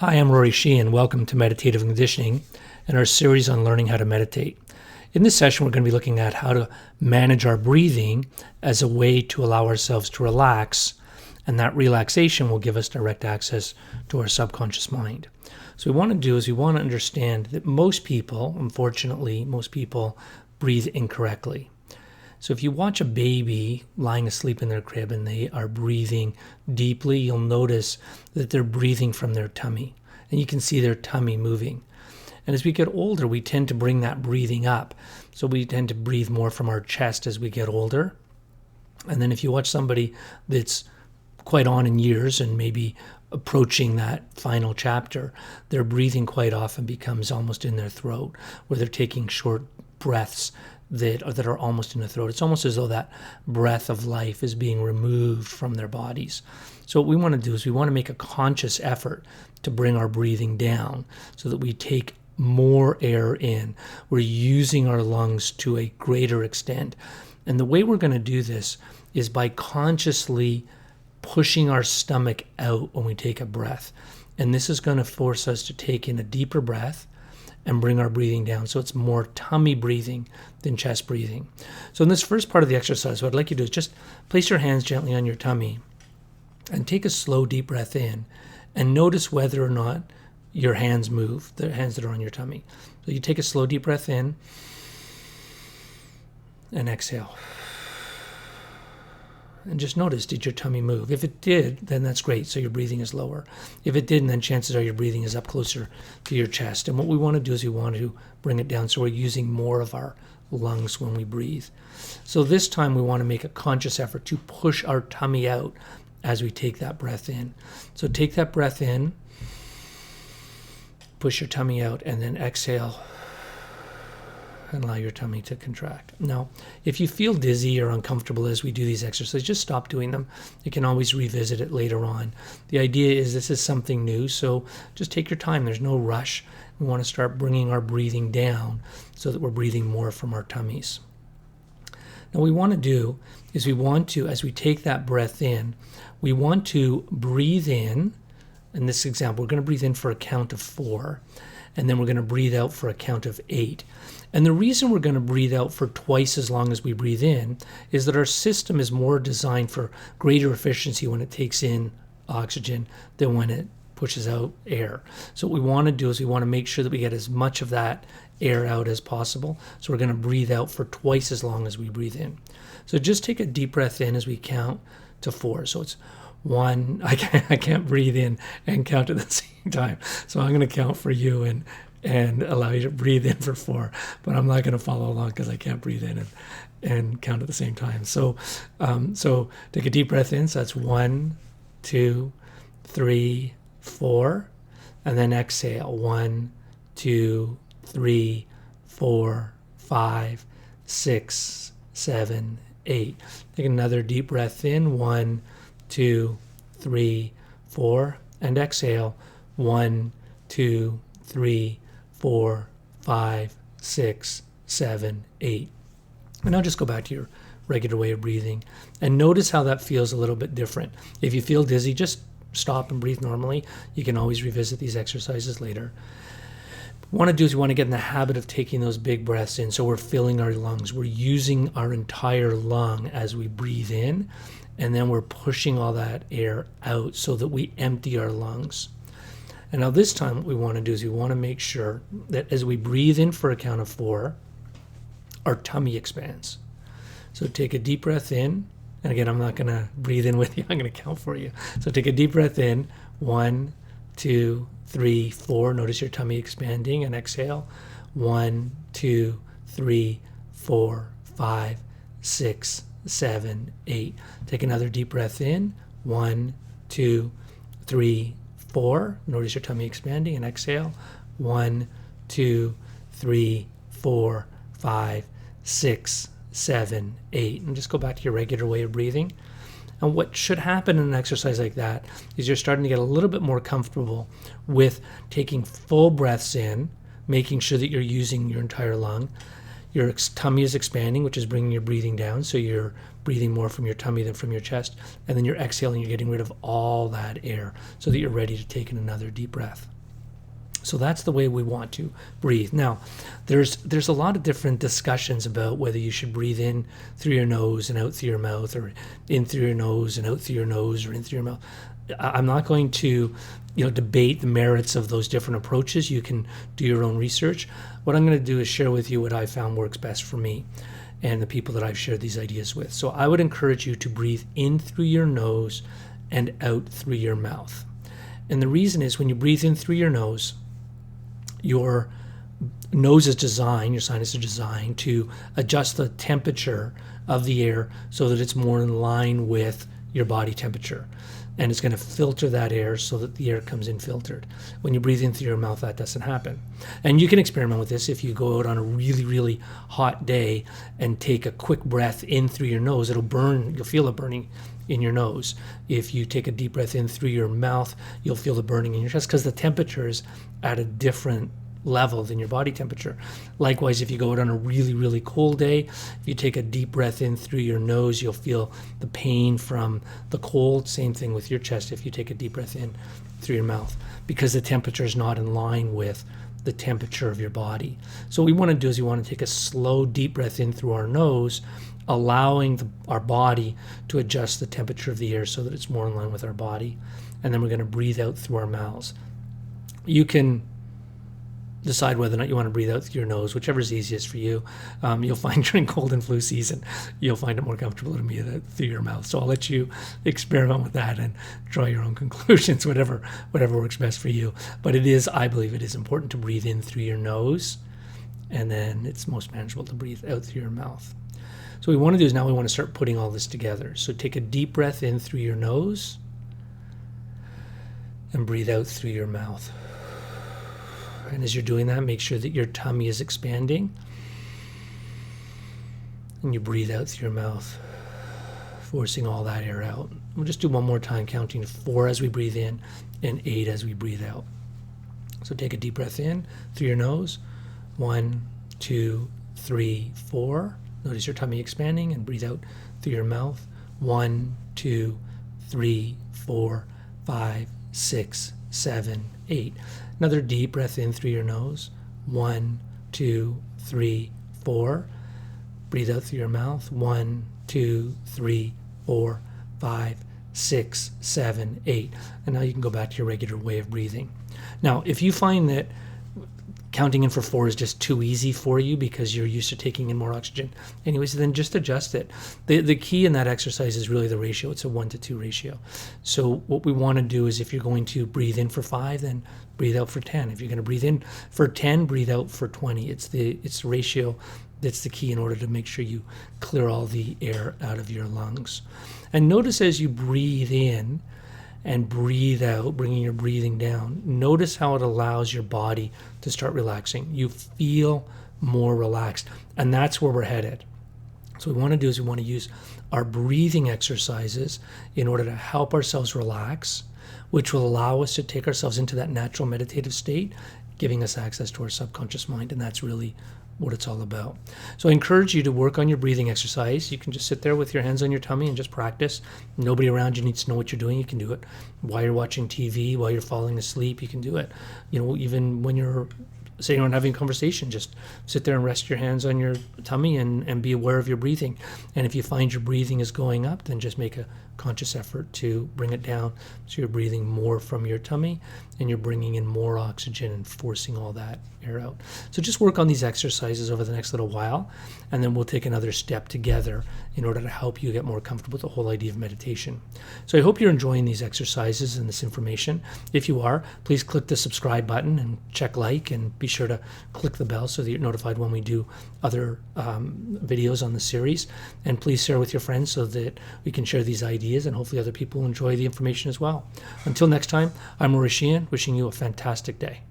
Hi, I'm Rory Sheehan. Welcome to Meditative Conditioning and our series on learning how to meditate. In this session, we're going to be looking at how to manage our breathing as a way to allow ourselves to relax, and that relaxation will give us direct access to our subconscious mind. So what we want to do is we want to understand that most people, unfortunately, breathe incorrectly. So if you watch a baby lying asleep in their crib and they are breathing deeply, you'll notice that they're breathing from their tummy. And you can see their tummy moving. And as we get older, we tend to bring that breathing up. So we tend to breathe more from our chest as we get older. And then if you watch somebody that's quite on in years and maybe approaching that final chapter, their breathing quite often becomes almost in their throat, where they're taking short breaths that are almost in the throat. It's almost as though that breath of life is being removed from their bodies. So what we want to do is we want to make a conscious effort to bring our breathing down so that we take more air in. We're using our lungs to a greater extent. And the way we're going to do this is by consciously pushing our stomach out when we take a breath. And this is going to force us to take in a deeper breath and bring our breathing down. So it's more tummy breathing than chest breathing. So in this first part of the exercise, what I'd like you to do is just place your hands gently on your tummy and take a slow, deep breath in and notice whether or not your hands move, the hands that are on your tummy. So you take a slow, deep breath in and exhale. And just notice, did your tummy move? If it did, then that's great. So your breathing is lower. If it didn't, then chances are your breathing is up closer to your chest. And what we want to do is we want to bring it down so we're using more of our lungs when we breathe. So this time we want to make a conscious effort to push our tummy out as we take that breath in. So take that breath in, push your tummy out, and then exhale and allow your tummy to contract. Now, if you feel dizzy or uncomfortable as we do these exercises, just stop doing them. You can always revisit it later on. The idea is this is something new, so just take your time. There's no rush. We want to start bringing our breathing down so that we're breathing more from our tummies. Now, what we want to do is we want to, as we take that breath in, we want to breathe in. In this example, we're going to breathe in for a count of 4, and then we're going to breathe out for a count of 8. And the reason we're going to breathe out for twice as long as we breathe in is that our system is more designed for greater efficiency when it takes in oxygen than when it pushes out air. So what we want to do is we want to make sure that we get as much of that air out as possible. So we're going to breathe out for twice as long as we breathe in. So just take a deep breath in as we count to 4. So it's 1. I can't breathe in and count at the same time. So I'm going to count for you and allow you to breathe in for 4, but I'm not going to follow along because I can't breathe in and count at the same time. So take a deep breath in. So that's 1, 2, 3, 4, and then exhale. 1, 2, 3, 4, 5, 6, 7, 8. Take another deep breath in. 1, 2, 3, 4, and exhale. 1, 2, 3, 4, 5, 6, 7, 8. And now just go back to your regular way of breathing and notice how that feels a little bit different. If you feel dizzy, just stop and breathe normally. You can always revisit these exercises later. What we want to do is we want to get in the habit of taking those big breaths in so we're filling our lungs. We're using our entire lung as we breathe in, and then we're pushing all that air out so that we empty our lungs. And now this time what we want to do is we want to make sure that as we breathe in for a count of 4, our tummy expands. So take a deep breath in. And again, I'm not going to breathe in with you. I'm going to count for you. So take a deep breath in. 1, 2, 3, 4. Notice your tummy expanding, and exhale. 1, 2, 3, 4, 5, 6, 7, 8. Take another deep breath in. 1, 2, 3, 4. Notice your tummy expanding, and exhale. 1, 2, 3, 4, 5, 6, 7, 8. And just go back to your regular way of breathing. And what should happen in an exercise like that is you're starting to get a little bit more comfortable with taking full breaths in, making sure that you're using your entire lung. Your tummy is expanding, which is bringing your breathing down, so you're breathing more from your tummy than from your chest. And then you're exhaling, you're getting rid of all that air so that you're ready to take in another deep breath. So that's the way we want to breathe. Now, there's a lot of different discussions about whether you should breathe in through your nose and out through your mouth, or in through your nose and out through your nose, or in through your mouth. I'm not going to, debate the merits of those different approaches. You can do your own research. What I'm going to do is share with you what I found works best for me and the people that I've shared these ideas with. So I would encourage you to breathe in through your nose and out through your mouth. And the reason is, when you breathe in through your nose, your nose is designed, your sinus is designed to adjust the temperature of the air so that it's more in line with your body temperature. And it's going to filter that air so that the air comes in filtered. When you breathe in through your mouth, that doesn't happen. And you can experiment with this. If you go out on a really, really hot day and take a quick breath in through your nose, it'll burn. You'll feel it burning in your nose. If you take a deep breath in through your mouth, you'll feel the burning in your chest, because the temperature is at a different level than your body temperature. Likewise, if you go out on a really, really cold day, if you take a deep breath in through your nose, you'll feel the pain from the cold. Same thing with your chest if you take a deep breath in through your mouth, because the temperature is not in line with the temperature of your body. So what we want to do is we want to take a slow, deep breath in through our nose, allowing our body to adjust the temperature of the air so that it's more in line with our body. And then we're going to breathe out through our mouths. You can decide whether or not you want to breathe out through your nose, whichever is easiest for you. You'll find during cold and flu season, you'll find it more comfortable to breathe out through your mouth. So I'll let you experiment with that and draw your own conclusions, whatever works best for you. But I believe it is important to breathe in through your nose, and then it's most manageable to breathe out through your mouth. So what we want to do is now we want to start putting all this together. So take a deep breath in through your nose and breathe out through your mouth. And as you're doing that, make sure that your tummy is expanding. And you breathe out through your mouth, forcing all that air out. We'll just do one more time, counting to 4 as we breathe in and 8 as we breathe out. So take a deep breath in through your nose. 1, 2, 3, 4. Notice your tummy expanding, and breathe out through your mouth. 1, 2, 3, 4, 5, 6, 7, 8. Another deep breath in through your nose. 1, 2, 3, 4. Breathe out through your mouth. 1, 2, 3, 4, 5, 6, 7, 8. And now you can go back to your regular way of breathing. Now, if you find that counting in for 4 is just too easy for you because you're used to taking in more oxygen anyways, then just adjust it. The key in that exercise is really the ratio. It's a 1-to-2 ratio. So what we want to do is, if you're going to breathe in for 5, then breathe out for 10. If you're going to breathe in for 10, breathe out for 20. It's the ratio that's the key in order to make sure you clear all the air out of your lungs. And notice as you breathe in and breathe out, bringing your breathing down, notice how it allows your body to start relaxing. You feel more relaxed, and that's where we're headed. So what we want to do is we want to use our breathing exercises in order to help ourselves relax, which will allow us to take ourselves into that natural meditative state, giving us access to our subconscious mind, and that's really what it's all about. So I encourage you to work on your breathing exercise. You can just sit there with your hands on your tummy and just practice. Nobody around you needs to know what you're doing. You can do it while you're watching TV, while you're falling asleep. You can do it. Even when you're sitting around having a conversation, just sit there and rest your hands on your tummy and be aware of your breathing. And if you find your breathing is going up, then just make a conscious effort to bring it down so you're breathing more from your tummy and you're bringing in more oxygen and forcing all that air out. So just work on these exercises over the next little while, and then we'll take another step together in order to help you get more comfortable with the whole idea of meditation. So I hope you're enjoying these exercises and this information. If you are, please click the subscribe button and check like, and be sure to click the bell so that you're notified when we do other videos on the series. And please share with your friends so that we can share these ideas, and hopefully other people enjoy the information as well. Until next time, I'm Maurice Sheehan, wishing you a fantastic day.